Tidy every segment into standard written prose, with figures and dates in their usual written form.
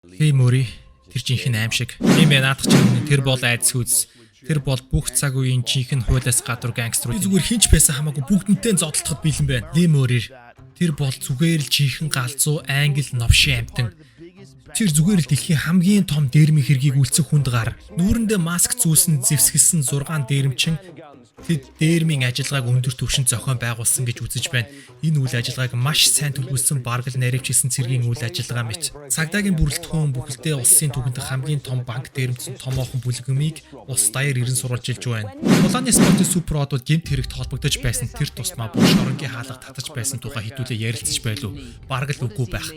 Мөри тэр жинхэнэ аим шиг. Тийм ээ наадах чинь тэр бол айдас хүз. Тэр бол бүх цаг үеийн жинхэнэ хуулиас гадуур гангстерүүд. Зүгээр хинч байсан хамаагүй бүгднтэй зодтолдоход бэлэн байна. Мөрир тэр бол зүгээр л жинхэнэ галзуу англи новшин амтан. Тэр зүгээр л дэлхийн хамгийн том дээрмийн хэргийг үлцэх хүнд гар. Нүүрэндээ маск зүүсэн зэвсгэлсэн 6 дээрмчин тэд дээрмийн ажиллагааг өндөр түвшинд зохион байгуулсан гэж үзэж байна. Энэ үйл ажиллагааг маш сайн төлөвлөсөн баргал наривчилсан цэргийн үйл ажиллагаа мэт. Цагдаагийн бүрэлдэхүүн бүхэлдээ улсын түгэнд хамгийн том банк дээрмцэн томоохон бүлгэмийг улс даяар ирэн сурвалжилж байна. Улааны спортын суперодууд гэмт хэрэгт холбогдож байсан тэр тусмаа бүх шоронгийн хаалга татаж байсан тухай хэдүүлээ ярилцаж байлуу. Баргал үгүй байх.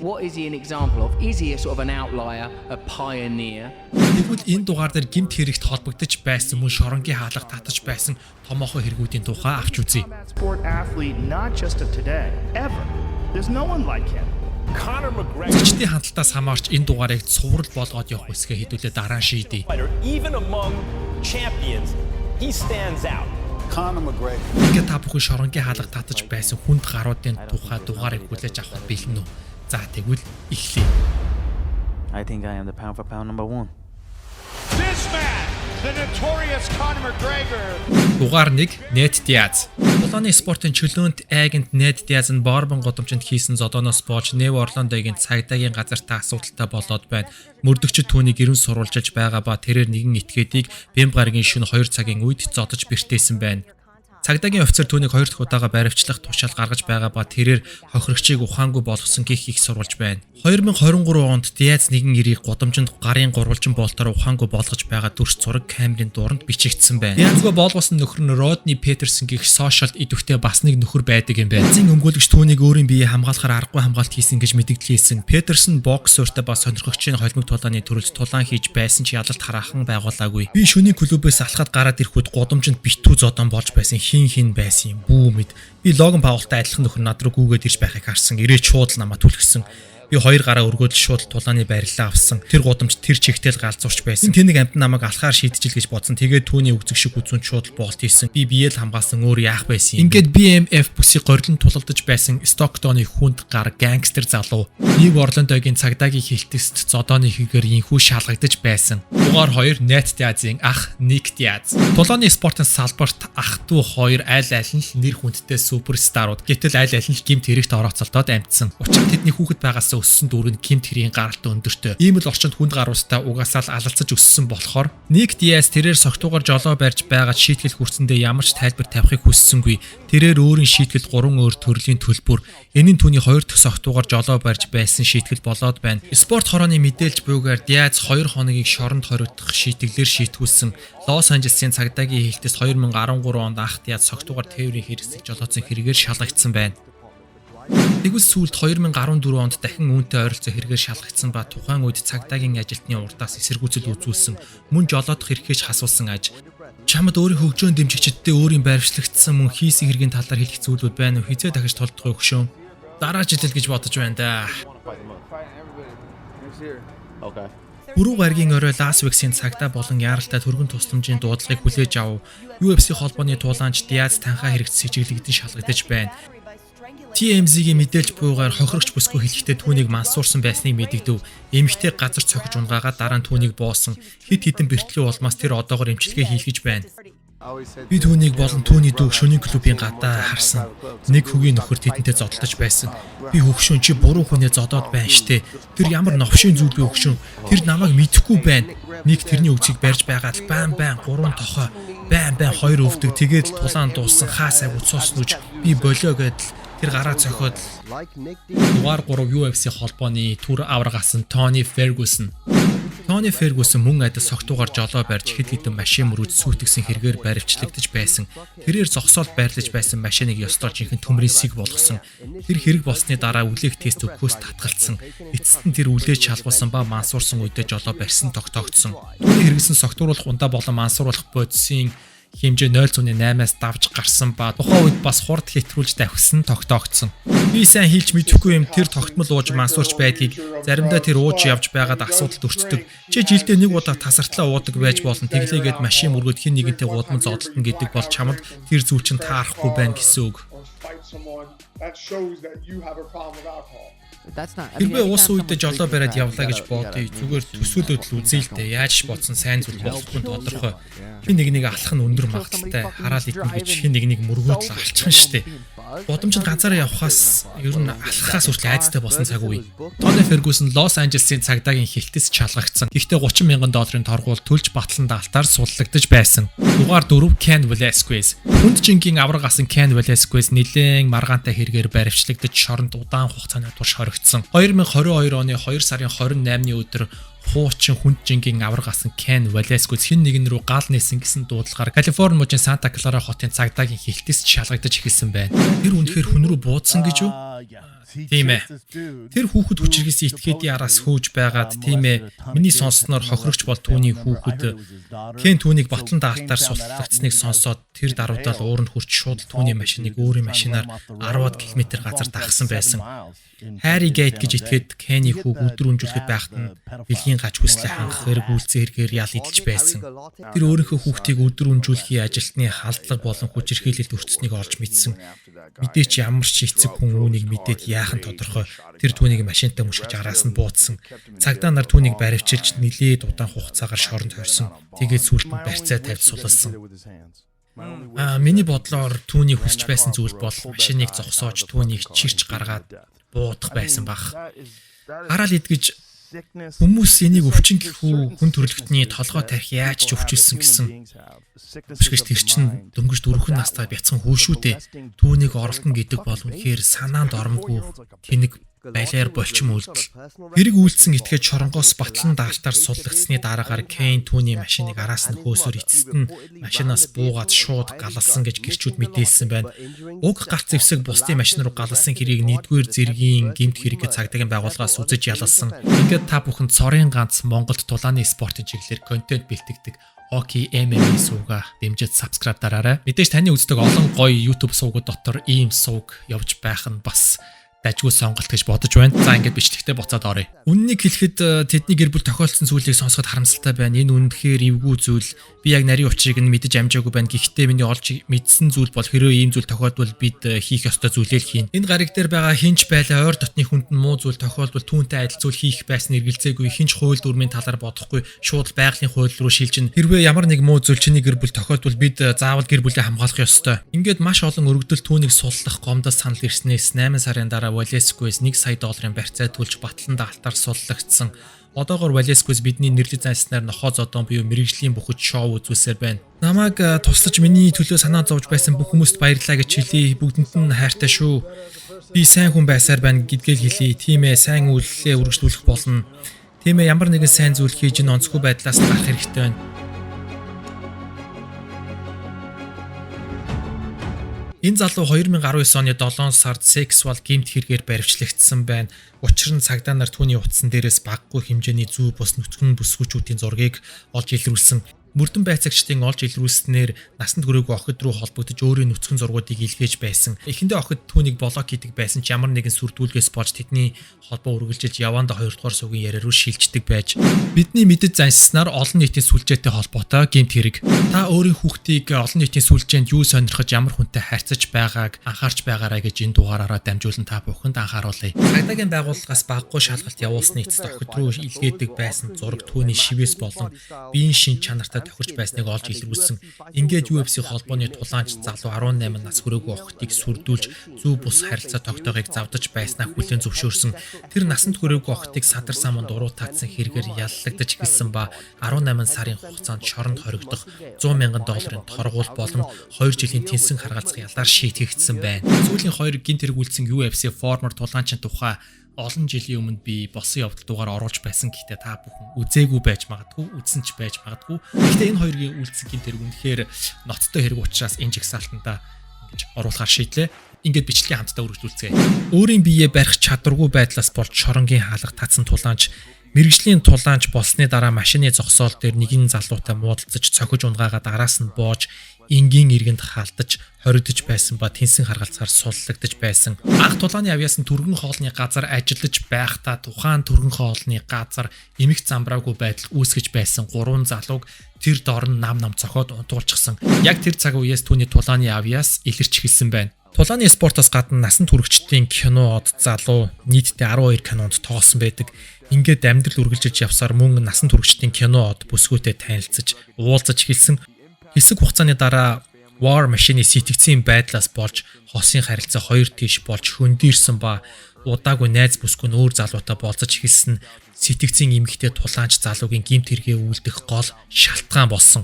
What is he an example of? Is he a sort of an outlier, a pioneer? Тэгвэл энэ дугаар дээр гэмт хэрэгт холбогдож байсан мөн шоронгийн хаалга татаж байсан томоохон хэрэгүүдийн тухай авч үзье. Sport athlete not just of today, ever. There's no one like him. Conor McGregor. Зочдын хандлтаас хамаарч энэ дугаарыг цуврал болгоод явах хэсгээ хэдүүлээ дараа шийдье. Even among champions, he stands out. Conor McGregor. Ингээд та бүхэн шоронгийн хаалга татаж байсан хүнд гаруудын тухай дугаарыг хүлээж авах бэлэн үү? За тэгвэл эхлэе. I think I am the pound for pound number 1. This man, the notorious Conor McGregor. Дугаар 1 Ned Diaz. Улааны спортын чөлөөнт айгент Ned Diaz нь Борбон годомчонд хийсэн зодооноос болж Нев Орландогийн цагдаагийн газартаа асуудалтай болоод байна. Мөрдөгчд түүнийг гэрэн сурвалжилж байгаа ба тэрээр нэгэн этгээдийг бямб гарагийн шөнө 2 цагийн үед зодож бэртээсэн байна. Цагдаагийн офицер түүнийг 2 дахь удаага баривчлах тушаал гаргаж байгаа ба тэрээр хохирогчийг ухаангүй болгосон гэх их сурвалж байна. 2023 онд Диаз нэгэн нэрийг годомжинд гарын гурвалжин болтоор ухаангүй болгож байгаа дүрс зураг камерын дууранд бичигдсэн байна. Диазгүй болгосон нөхөр нь Родни Петерсон гэх сошиалд идэвхтэй бас нэг нөхөр байдаг юм байна. Зин өмгөөлөгч түүнийг өөрийн биеийг хамгаалахаар аргагүй хамгаалт хийсэн гэж мэдэгдлээсэн. Петерсон боксертай бас сонирхогчийн холимог тулааны төрөлд тулаан хийж байсан ч ялалт хараахан байгуулаагүй. Би шөнийн клубээс алхаад гараад ирэхэд годомжинд битүү зодон болж байсан. Хин байсан юм бүү мэд. Би Логан Паултай адилхан нөхөр над руу гүгээд ирж байхыг харсан. Ирээд шууд намайг түлхсэн. Би 2 гараа өргөөд шууд тулааны барилаа авсан. Тэр гудамж тэр чигтэл галзуурч байсан. Тэнэг амт намайг алхаар шийдчихэл гэж бодсон. Тэгээд түүний үгзэг шиг үзүүн шууд болт хийсэн. Би биеэл хамгаалсан өөр яах байсан юм. Ингээд BMF бүсийг горилон тулалдаж байсан Стоктоны хүнд гар гангстер залуу. Нив Орландогийн цагдаагийн хилтэст зодооны хийгээр инхүү шалгагдаж байсан. Дугаар 2 Ned Diaz-ийн ах Nick Diaz. Тулааны спортын салбарт ах トゥ 2 аль аль нь нэр хүндтэй суперстарууд. Гэтэл аль аль нь гэмт хэрэгт орооцолдоод амжсан. Учир нь тэдний хүүхэд байгаас өссөн дүүрэн гэмт хэрийн гаралтай өндөртэй. Ийм л орчинд хүнд гаруустай угаасаа л алалцаж өссөн болохоор Nick Diaz тэрээр согтуугаар жолоо барьж байгаад шийтгэл хүрсэндээ ямар ч тайлбар тавихыг хүссэнгүй. Тэрээр өөрийн шийтгэл 3 өөр төрлийн төлбөр. Энэ нь түүний 2 дахь согтуугаар жолоо барьж байсан шийтгэл болоод байна. Спорт хорооны мэдээлж буйгаар Diaz 2 хоногийг шоронд хориодох шийтгэлээр шийтгүүлсэн. Лос Анжелесийн цагдаагийн хэлтэст 2013 онд ах Diaz согтуугаар тээврийн хэрэгсэл жолооцсон хэрэгээр шалгагдсан байна. Тэгвэл сүүлд 2014 онд дахин үүнтэй ойролцоо хэрэгээр шалгагдсан ба тухайн үед цагдаагийн ажилтны урдаас эсэргүүцэл үзүүлсэн мөн жолоодох хэрэгэж хасуулсан аж. Чамд өөрийн хөгжөөн дэмжигчдтэй өөрийн баримтлагдсан мөн хийсэн хэргийн талаар хэлэх зүйлүүд байна уу? Хизээ дахиж толдох өгшөө. Дараа жилэл гэж бодож байна да. Бүрүү гаргийн орой Лас Вегасийн цагдаа болон яаралтай төргөн тусламжийн дуудлагыг хүлээж авав. UFC холбооны тулаанч Диаз танхаа хэрэгт сэжиглэгдэн шалгагдаж байна. TMZ-гийн мэдээлж буйгаар хохирогч бүсгүй хэлэхдээ түүнийг мансуурсан байсныг мэдэгдэв. Эмэгтэй газар цохиж унгаагаад дараа нь түүнийг боосон. Хэд хэдэн бэртлийн улмаас тэр одоогоор эмчилгээ хийх гэж байна. Би түүнийг болон түүний дүүг шөнийн клубын гадаа харсан. Нэг хөгийн нөхөр тэдэнтэй зодтолж байсан. Би хөгшөөн чи буруу хүнээ зодоод байна штэ. Тэр ямар новшийн зүйл би хөгшөөн. Тэр намайг мэдэхгүй байна. Нэг тэрний үгцийг барьж байгаад баан 3 тохой баан 2 өвдөг. Тэгээд тулаан дууссан хаасаа уцоос нүж би болио гэдэл тэр гараа цохиод дугаар 3 UFC холбооны түр аврагасан Тони Фергюсон. Тони Фергюсон мөн адил согтуугаар жолоо барьж хэд хэдэн машин мөрөд сүйтгэсэн хэрэгээр баривчлагдаж байсан. Тэрээр зогсоол байрлаж байсан машиныг ёстой жинхэнэ төмрийн сэг болгосон. Тэр хэрэг болсны дараа үлээх тест өгөхөөс татгалцсан. Эцэст нь тэр үлээж шалгуулсан ба мансуурсан үедээ жолоо барьсан тогтоогдсон. Түүний хэрэгсэн согтууруулах ундаа болон мансууруулах бодисын хэмжээ 0.8-аас давж гарсан ба тухайн үед бас хурд хэтрүүлж давхсан тогтоогдсон. Би сайн хэлж мэдэхгүй юм тэр тогтмол ууж мансуурч байдгийг заримдаа тэр ууж явж байгаад асуудалд өртдөг. Чи жилдээ нэг удаа тасартлаа уудаг байж болно. Тэглээгээд машин мөргөд хин нэгэнтэй уудман зодтолтно гэдэг бол чамд тэр зүйл чинь таарахгүй байна гэсэн үг. Хэрвээ уус үедээ жолоо бариад явлаа гэж бодъё. Зүгээр төсөөлөд л үзье л дээ. Яаж ч бодсон сайн зүйл болохгүй тодорхой. Хин нэг алах нь өндөр магадaltaй хараал идэх гэж хин нэг мөргөөд л алчихна штэ. Бодомж нь ганцаараа явхаас ер нь алхахаас хүртэл айцтай болсон цаг үе. Тони Фергюсон Лос Анжелесийн цагдаагийн хилтэс шалгагдсан. Гэхдээ $30,000 торгуул төлж батлан даалтаар суллагдаж байсан. Дугаар 4 Ken Velasquez. Хүнд жингийн авраг асан Ken Velasquez нэлээд маргаантай хэрэгээр баривчлагдаж шоронд удаан хугацааны турш хоригдсон. 2022 оны 2 сарын 28-ны өдөр хуучин хүнд жингийн авраг асан Ken Velasquez хэн нэгэн рүү гал нээсэн гэсэн дуудлагаар Калифорни мужийн Санта Клара хотын цагдаагийн хилтэс шалгагдаж эхэлсэн байна. Тэр үнэхээр хүн рүү буудсан гэж үү? Тийм ээ. Тэр хүүхэд хүчирхээс этгээдийн араас хөөж байгаад тийм ээ. Миний сонссноор хохирогч бол түүний хүүхэд Кен түүнийг батлан даалтаар суллагдсныг сонсоод тэр даруйдаал ууранд хүрч шууд түүний машиныг өөрийн машинаар 10-аад км газар дагсан байсан. Harry Gate гэж итгээд Кений хүүг өдөр өнжүүлэхэд байхад нь бэлгийн гач хүслээ хангах эргүүлцэн хэрэгээр ял идэлж байсан. Тэр өөрийнхөө хүүхдийг өдөр өнжүүлэхийн ажилтны халдлага болон хүчирхийлэлд өртсөнийг олж мэдсэн. Мэдээч ямар ч эцэг хүн үүнийг мэдээд яахан тодорхой тэр түүнийг машинтай мушгиж араас нь буудсан. Цагдаа нар түүнийг баривчилж нилээд удаан хугацаагаар шоронд хорьсон. Тэгээд сүүлд нь барьцаа тавьж сулсан. Миний бодлоор түүний хүсч байсан зүйл бол машиныг зогсоож түүнийг чирч гаргаад буудах байсан баг. Хараал идгэж хүмүүс энийг өвчин гэхүү хүн төрөлхтний толгой тарих яаж ч өвчилсөн гэсэн. Биш тэр чинь дөнгөж 4 настай бяцхан хүү шүү дээ. Түүнийг оролдоно гэдэг бол үнэхээр санаанд оромгүй тэнэг байлаар болчим үйлдэл. Хэрэг үйлдсэн этгээд шоронгоос батлан даалтаар суллагдсны дараагаар Кен түүний машиныг араас нь хөөсөөр эцэст нь машинаас буугаад шууд галалсан гэж гэрчүүд мэдээлсэн байна. Уг гарц зэвсэг бусдын машин руу галалсан хэргийг 1-р зэргийн гэмт хэрэгэд цагдаагийн байгууллагаас үзэж ялалсан. Ингээд та бүхэнд цорын ганц Монголд тулааны спортын чиглэлээр контент бэлтгэдэг Hockey MMA сууга дэмжиж subscribe дараарай. Мэдээж таны үздэг олон гоё YouTube суугууд дотор ийм сууг явж байх нь бас дажгүй сонголт гэж бодож байна. За ингээд бичлэгтээ буцаад оръё. Үннийг хэлэхэд тэдний гэр бүл тохиолдсон зүйлийг сонсоход харамсалтай байна. Энэ үнэхээр эвгүй зүйл. Би яг нарийн учрыг нь мэдэж амжаагүй байна. Гэхдээ миний олж мэдсэн зүйл бол хэрвээ ийм зүйл тохиолдвол бид хийх ёстой зүйлээ хийн. Энэ гариг дээр байгаа хинч байлаа ойр дотны хүнд нь муу зүйл тохиолдвол түүнтэй адил зүйл хийх байсан эргэлзээгүй. Хинч хууль дүрмийн талаар бодохгүй шууд байгалийн хууль руу шилжин. Хэрвээ ямар нэг муу зүйл чиний гэр бүл тохиолдвол бид заавал гэр бүлээ хамгаалах ёстой. Ингээд маш олон өргөдөл түүнийг суллах гомдос санал ирснээс 8 сарын дараа Velasquez $1 сая барьцаа төлж батлан даалтаар суллагдсан. Одоогоор Velasquez бидний нэрлэж занснаар нохоо зодон буюу мэрэгжлийн бүхэд шоу үзүүлсээр байна. Намайг туслаж миний төлөө санаа зовж байсан бүх хүмүүст баярлалаа гэж хэлье. Бүгдэнд нь хайртай шүү. Би сайн хүн байсаар байна гэдгээл хэлье. Тийм ээ, сайн үйлдэлээ үргэлжлүүлэх болно. Тийм ээ, ямар нэгэн сайн зүйл хийж ин онцгүй байдлаас гарах хэрэгтэй байна. Энэ залуу 2019 оны 7 сард сексуал гэмт хэрэгээр баривчлагдсан байна. Учир нь цагдаа нар түүний утсан дээрээс баггүй хэмжээний зүү бус нүцгэн бүсгүүчүүдийн зургийг олж илрүүлсэн. Мөрдөн байцаагчдын олж илрүүлснээр насанд хүрээгүй охид руу холбогдож өөрийн нүцгэн зургуудыг илгээж байсан. Эхэндээ охид түүнийг блок хийдэг байсан ч ямар нэгэн сүрдүүлгээс болж тэдний холбоо үргэлжилж явандаа 2 дугаар суугийн яриа руу шилждэг байж. Бидний мэдэж занснаар олон нийтийн сүлжээтэй холбоотой гэмт хэрэг. Та өөрийн хүүхдийг олон нийтийн сүлжээнд юу сонирхож ямар хүнтэй харьцаж байгааг анхаарч байгаарай гэж энэ дугаараараа дамжуулан та бүхэнд анхааруулъя. Цагдаагийн байгууллагаас баггүй шалгалт явуулсны эцэст охид руу илгээдэг байсан зураг түүний шивээс болон биеийн шин чанартай тохирч байсныг олж илрүүлсэн. Ингээд UFC холбооны тулаанч залуу 18 нас хүрээгүй охидыг сүрдүүлж зүү бус харилцаа тогтоогыг завдаж байснаа хүлээн зөвшөөрсөн. Тэр насанд хүрээгүй охидыг садар самунд уруутаадсан хэрэгээр яллагдаж эхэлсэн ба 18 сарын хугацаанд шоронд хоригдох $100,000 торгуул болон 2 жилийн тэнсэн харгалзах ялаар шийтгэгдсэн байна. Сүүлийн 2 гинт хэрэг үйлдсэн UFC формер тулаанчин тухай олон жилийн өмнө би босон явдал дугаар оруулж байсан. Гэхдээ та бүхэн үзээгүй байж магадгүй, үзсэн ч байж магадгүй. Гэхдээ энэ хоёрын үйлдсэн гинт хэрэг үнэхээр ноцтой хэрэг учраас энэ жигсаалтанда ингэж оруулахар шийдлээ. Ингээд бичлэгийн хамтдаа үргэлжлүүлцгээе. Өөрийн биеэ барих чадваргүй байдлаас болж шоронгийн хаалга татсан тулаанч мэрэгжлийн тулаанч болсны дараа машины зогсоол дээр нэгэн залуутай муудалцаж цохиж унгаагаад араас нь боож энгийн иргэнд хаалтаж хоригдож байсан ба тэнсэн харгалзахаар суллагдаж байсан. Анх тулааны авьяас нь түргэн хоолны газар ажиллаж байхдаа тухайн түргэн хоолны газар эмх замбраагүй байдал үүсгэж байсан 3 залууг тэр дор нь нам цохоод унтуулчихсан. Яг тэр цаг үеэс түүний тулааны авьяас илэрч эхэлсэн байна. Тулааны спортоос гадна насан туршидтын кинод залуу нийтдээ 12 кинонд тоосон байдаг. Ингээд амьдрал үргэлжилж явсаар мөн насан туршидтын кинод бүсгүүтэй танилцж, уулзаж эхэлсэн. Хэсэг хугацааны дараа War Machine-ийн сэтгцийн байдлаас болж хосын харилцаа хоёр тийш болж хөндөрсөн ба удаагүй найз бүсгүй нь өөр залуутай болцож эхэлсэн сэтгцийн эмэгтэй тулаанч залуугийн гимт хэрэгээ үлдэх гол шалтгаан болсон.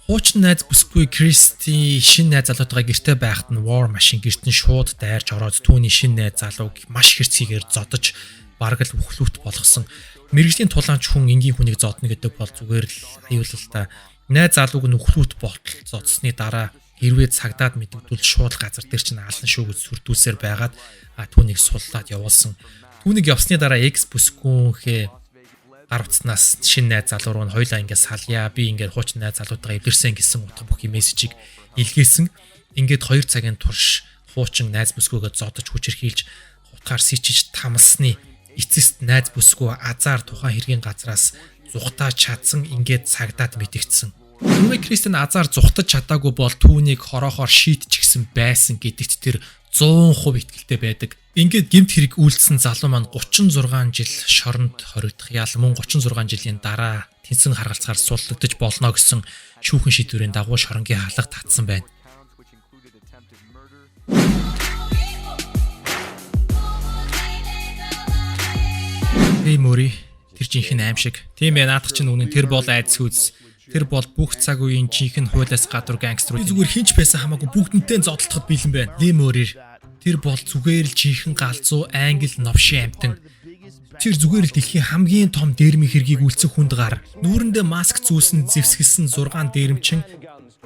Хуучин найз бүсгүй Кристи шинэ найз залуутайгаа гэртээ байхад нь War Machine гэрт нь шууд дайрч ороод түүний шинэ найз залууг маш хэрцгийгээр зодож бараг л үхлүүт болгосон. Мэргэжлийн тулаанч хүн энгийн хүнийг зодно гэдэг бол зүгээр л аюултай. Найз залууг нь үхлүүт болцсны дараа хэрвээ цагдаад мэдэгдвэл шууд газар дээр чинь алан шүү гэж сүрдүүлсээр байгаад түүнийг суллаад явуулсан. Түүнийг явсны дараа X бүсгүүнхээ гар утаснаас шинэ найз залуу руу хоёлаа ингээд салъя. Би ингээд хуучин найз залуутайгаа эвлэрсэн гэсэн утга бүхий мессежийг илгээсэн. Ингээд 2 цагийн турш хуучин найз бүсгүйгээ зодож хүчирхийлж хутгаар сичиж тамсны эцэст найз бүсгүй азар тухайн хэргийн газраас зүхтаа чадсан ингээд цагдаад мэдэгдсэн. Түрүү Кристин азар зүхтаж чадаагүй бол түүнийг хороохоор шийтчихсэн байсан гэдэгт тэр 100% итгэлтэй байдаг. Ингээд гэмт хэрэг үйлдсэн залуу маань 36 жил шоронд хоригдох ял мөн 36 жилийн дараа тэнцэн харгалцгаар суллагдаж болно гэсэн шүүхэн шийдвэрийн дагуу шоронгийн хаалга татсан байна. Мөри тэр жинхэнэ аим шиг. Тийм ээ, наадах чинь үнэн тэр бол айдас хүз. Тэр бол бүх цаг үеийн жинхэнэ хуулиас гадуур гангстерууд. Зүгээр хинч байсан хамаагүй бүгднтэй зодтолдоход бэлэн байна. Мөри тэр бол зүгээр л жинхэнэ галзуу англи новшин амтан. Тэр зүгээр л дэлхийн хамгийн том дээрмийн хэргийг үйлцэх хүнд гар. Нүүрэндээ маск зүүсэн зэвсгэлсэн 6 дээрмчин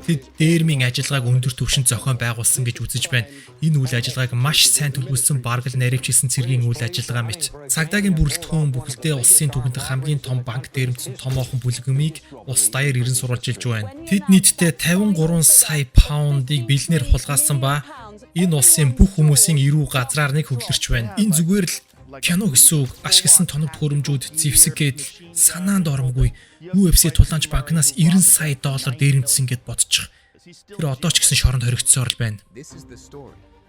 тэд дээрмийн ажиллагааг өндөр түвшинд зохион байгуулсан гэж үзэж байна. Энэ үйл ажиллагааг маш сайн төлөвлөсөн баргал наривчилсан цэргийн үйл ажиллагаа мэт. Цагдаагийн бүрэлдэхүүн бүхэлдээ улсын түгэнд хамгийн том банк дээрэмдсэн томоохон бүлгэмийг улс даяар ирэн сурвалжилж байна. Тэд нийтдээ 53 сая паундыг бэлнээр хулгайлсан ба энэ улсын бүх хүмүүсийн эрүү газраар нэг хөглөрч байна. Энэ зүгээр л кино гэсэн үг. Ашигласан тоног төхөөрөмжүүд зэвсгээд санаанд оромгүй UFC тулаанч банкнаас 90 сая доллар дээрэмдсэн гэд бодчих. Тэр одоо ч гэсэн шоронд хоригдсоор л байна.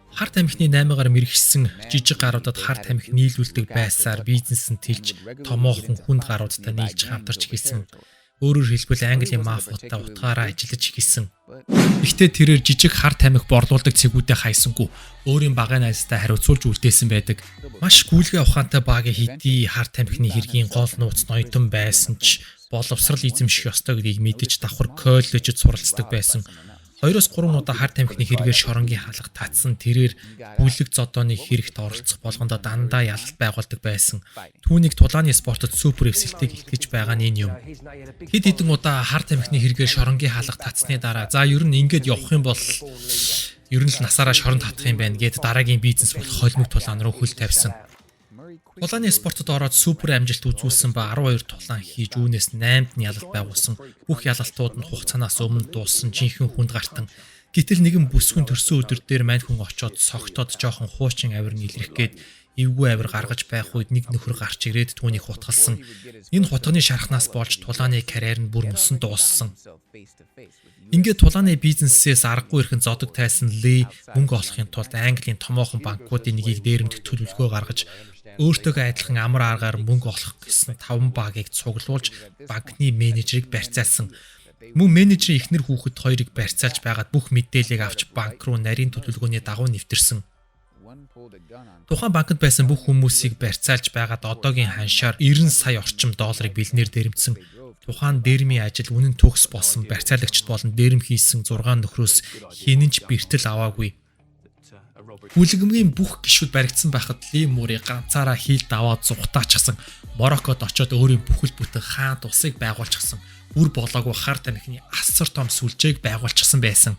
Харт амхны 8-аар мэрэгчсэн жижиг гаруудад харт амх нийлүүлдэг байсаар бизнес нь тэлж томоохон хүнд гаруудтай нийлж хамтарч эхэлсэн. Өөрөөр хэлбэл Английн мафиатай утгаараа ажиллаж эхэлсэн. Гэхдээ тэрээр жижиг харт амх борлуулдаг цэгүүдэд хайсангүй өөрийн багын найзтай хариуцуулж үлдээсэн байдаг. Маш гүйлгээ ухаантай багийн хэдий харт амхны хэргийн гол нууц ноёдон байсан ч боловсрал эзэмших ёстой гэдгийг мэдэж давхар коллежид суралцдаг байсан. 2-3 удаа харт амхны хэрэгээр шоронгийн хаалга татсан тэрээр бүлэг зодооны хэрэгт оролцох болгондоо дандаа ялалт байгуулдаг байсан. Түүнийг тулааны спортод супер эвсэлтийг илтгэж байгаа нь энэ юм. Хэд хэдэн удаа харт амхны хэрэгээр шоронгийн хаалга татсны дараа за ер нь ингээд явах юм бол ер нь л насаараа шоронд татах юм байна гэд дараагийн бизнес болох холимог тулаан руу хөл тавьсан. Тулааны спортод ороод супер амжилт үзүүлсэн ба 12 тулаан хийж үүнээс 8-д нь ялалт байгуулсан. Бүх ялалтууд нь хугацаанаас өмнө дууссан жинхэнэ хүнд гартан. Гэтэл нэгэн бүсгүн төрсөн өдөр дээр мань хүн очоод согтоод жоохон хуучин авир нийлрэх гээд эвгүй авир гаргаж байх үед нэг нөхөр гарч ирээд түүнийг хутгалсан. Энэ хутганы шархнаас болж тулааны карьер нь бүр мөсөн дууссан. Ингээд тулааны бизнесээс аргагүй ирхэн зодог тайсан Ли мөнгө олохын тулд Английн томоохон банкуудын нэгийг дээрэмдэх төлөвлөгөө гаргаж өөртөөгөө адилхан амар аргаар мөнгө олох гэсэн 5 багийг цуглуулж банкны менежерийг барьцаалсан. Мөн менежерийн эхнэр хүүхэд хоёрыг барьцаалж байгаад бүх мэдээллийг авч банк руу нарийн төлөвлөгөөний дагуу нэвтэрсэн. Тухайн банкнд байсан бүх хүмүүсийг барьцаалж байгаад одоогийн ханшаар 90 сая орчим долларыг бэлнээр дээрэмдсэн. Тухайн дээрмийн ажил үнэн төгс болсон барьцаалагчд болон дээрэм хийсэн 6 нөхрөөс хинэнч бэртэл аваагүй. Бүлгэмгийн бүх гишүүд баригдсан байхад Ли Мөри ганцаараа хийлд аваад зүхтаачихсан. Мороккод очоод өөрийн бүхэл бүтэн хаан тусыг байгуулчихсан. Үр болоогүй харт амхны асар том сүлжээг байгуулчихсан байсан.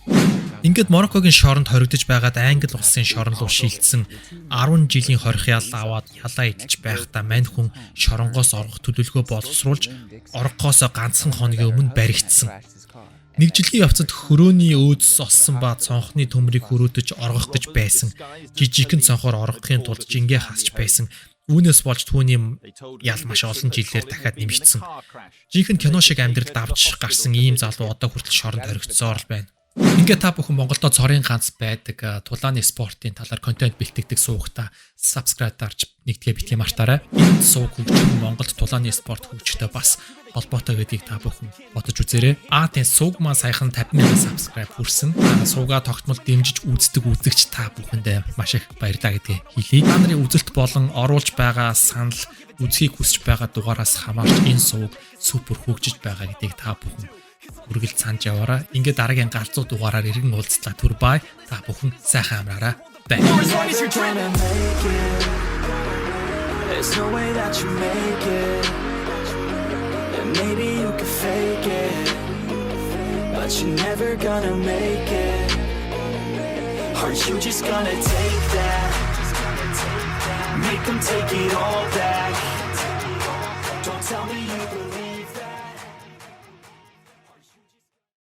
Ингээд Мороккогийн шоронд хоригдож байгаад Англи улсын шорон руу шилжсэн 10 жилийн хорих ял аваад ялаа идэлж байхдаа мань хүн шоронгоос орох төлөвлөгөө боловсруулж орохоос ганцхан хоногийн өмнө баригдсан. Нэг жилийн явцад хөрөөний өөдс олсон ба цонхны төмрийг хөрөөдөж оргох гэж байсан. Жижигхэн цонхоор оргохын тулд жингээ хасч байсан. Үүнээс болж түүний ял маш олон жилээр дахиад нэмэгдсэн. Жинхэнэ кино шиг амьдралд давж гарсан ийм залуу одоо хүртэл шоронд хоригдсоор л байна. Ингээ та бүхэн Монголдо цорын ганц байдаг тулааны спортын талаар контент бэлтгэдэг суугтаа subscribe дарж нэгтгээ битгий мартаарай. Энэ сууг хөгжих Монголд тулааны спорт хөгжихтэй бас холбоотой гэдгийг та бүхэн бодож үзээрэй. Тийм сууг маань саяхан 50,000 subscribe хүрсэн. Суугаа тогтмол дэмжиж үздэг үзэгч та бүхэндээ маш их баярлалаа гэдгийг хэлье. Та нарын үзэлт болон оруулж байгаа санал үзхийг хүсэж байгаа дугаараас хамаарч энэ сууг супер хөгжиж байгаа гэдгийг та бүхэн үргэлж санаж яваарай. Ингээд дараагийн галзуу дугаараар иргэн уулзлаа. Түр бай. Та бүхэн сайхан амраарай. Бай. There's no way that you make it. And maybe you can fake it, but you're never gonna make it. Aren't you just gonna take that? Make them take it all back. Don't tell me you